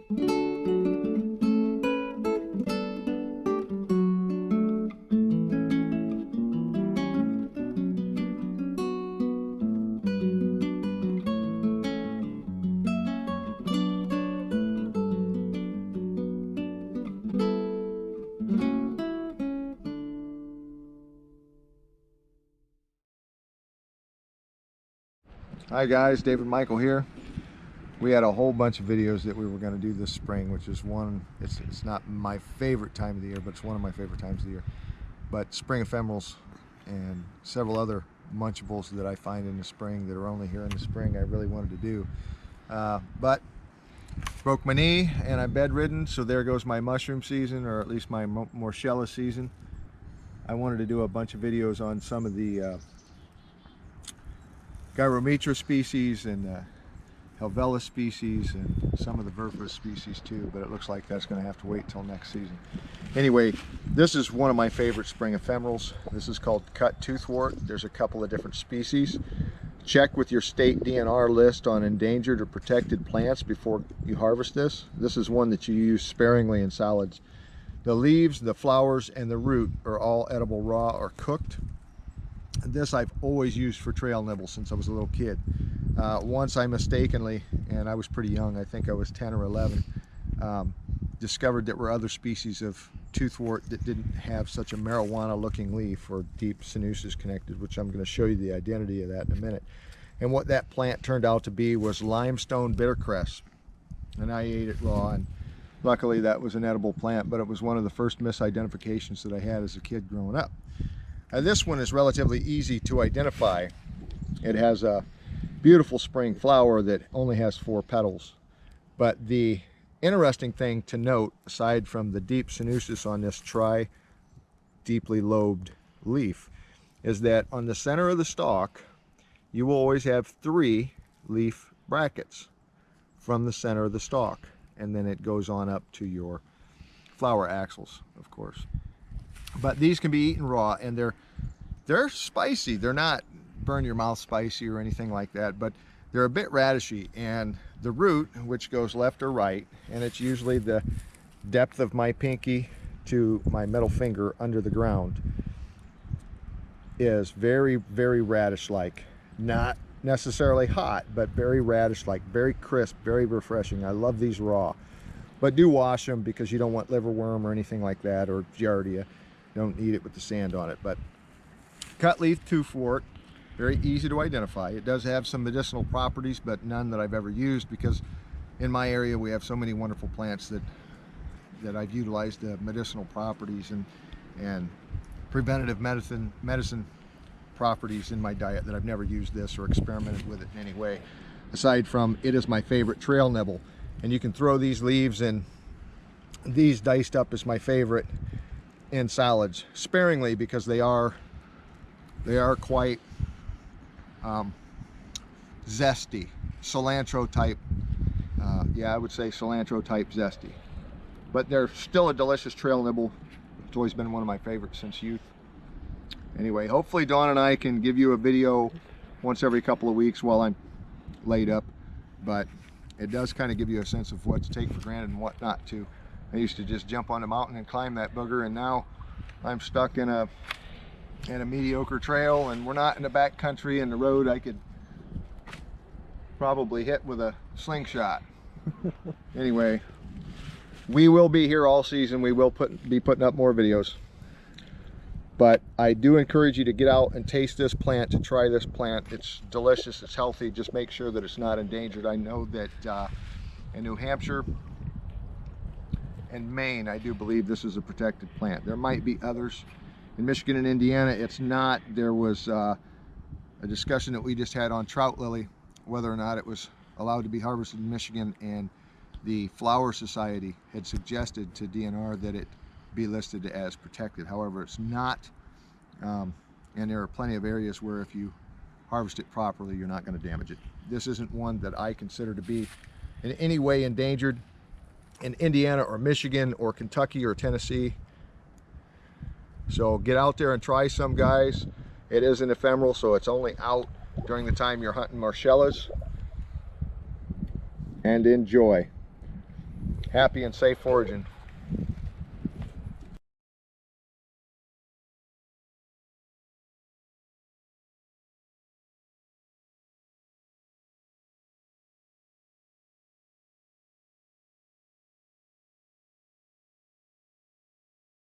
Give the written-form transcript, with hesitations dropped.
Hi guys, David Michael here. We had a whole bunch of videos that we were going to do this spring, which is it's not my favorite time of the year, but it's one of my favorite times of the year. But spring ephemerals and several other munchables that I find in the spring that are only here in the spring I really wanted to do. But broke my knee and I'm bedridden, so there goes my mushroom season, or at least my morchella season. I wanted to do a bunch of videos on some of the Gyrometra species and Helvellus species and some of the Verpus species too, but it looks like that's going to have to wait till next season. Anyway, this is one of my favorite spring ephemerals. This is called cut toothwort. There's a couple of different species. Check with your state DNR list on endangered or protected plants before you harvest this. This is one that you use sparingly in salads. The leaves, the flowers, and the root are all edible raw or cooked. This I've always used for trail nibble since I was a little kid. Once I mistakenly, and I was pretty young, I think I was 10 or 11, discovered there were other species of toothwort that didn't have such a marijuana looking leaf or deep sinuses connected, which I'm going to show you the identity of that in a minute. And what that plant turned out to be was limestone bittercress, and I ate it raw, and luckily that was an edible plant, but it was one of the first misidentifications that I had as a kid growing up. This one is relatively easy to identify. It has a beautiful spring flower that only has 4 petals. But the interesting thing to note, aside from the deep sinusus on this deeply lobed leaf, is that on the center of the stalk, you will always have 3 leaf brackets from the center of the stalk. And then it goes on up to your flower axils, of course. But these can be eaten raw, and they're spicy. They're not burn your mouth spicy or anything like that, but they're a bit radishy. And the root, which goes left or right, and it's usually the depth of my pinky to my middle finger under the ground, is very, very radish-like. Not necessarily hot, but very radish-like, very crisp, very refreshing. I love these raw. But do wash them because you don't want liverworm or anything like that, or giardia. Don't eat it with the sand on it. But cut leaf toothwort, very easy to identify. It does have some medicinal properties, but none that I've ever used, because in my area we have so many wonderful plants that I've utilized the medicinal properties and preventative medicine properties in my diet that I've never used this or experimented with it in any way, aside from it is my favorite trail nibble. And you can throw these leaves in, these diced up is my favorite, in salads sparingly, because they are quite zesty, cilantro type. Yeah, I would say cilantro type zesty, but they're still a delicious trail nibble. It's always been one of my favorites since youth. Anyway, hopefully Dawn and I can give you a video once every couple of weeks while I'm laid up, but it does kind of give you a sense of what to take for granted and what not to. I used to just jump on the mountain and climb that booger, and now I'm stuck in a mediocre trail, and we're not in the back country, and the road I could probably hit with a slingshot. Anyway, we will be here all season. We will be putting up more videos, but I do encourage you to get out and taste this plant, to try this plant. It's delicious, it's healthy. Just make sure that it's not endangered. I know that in New Hampshire and Maine, I do believe this is a protected plant. There might be others. In Michigan and Indiana, it's not. There was a discussion that we just had on trout lily, whether or not it was allowed to be harvested in Michigan, and the Flower Society had suggested to DNR that it be listed as protected. However, it's not, and there are plenty of areas where if you harvest it properly, you're not going to damage it. This isn't one that I consider to be in any way endangered in Indiana or Michigan or Kentucky or Tennessee. So get out there and try some, guys. It is an ephemeral, so it's only out during the time you're hunting morchellas. And enjoy. Happy and safe foraging.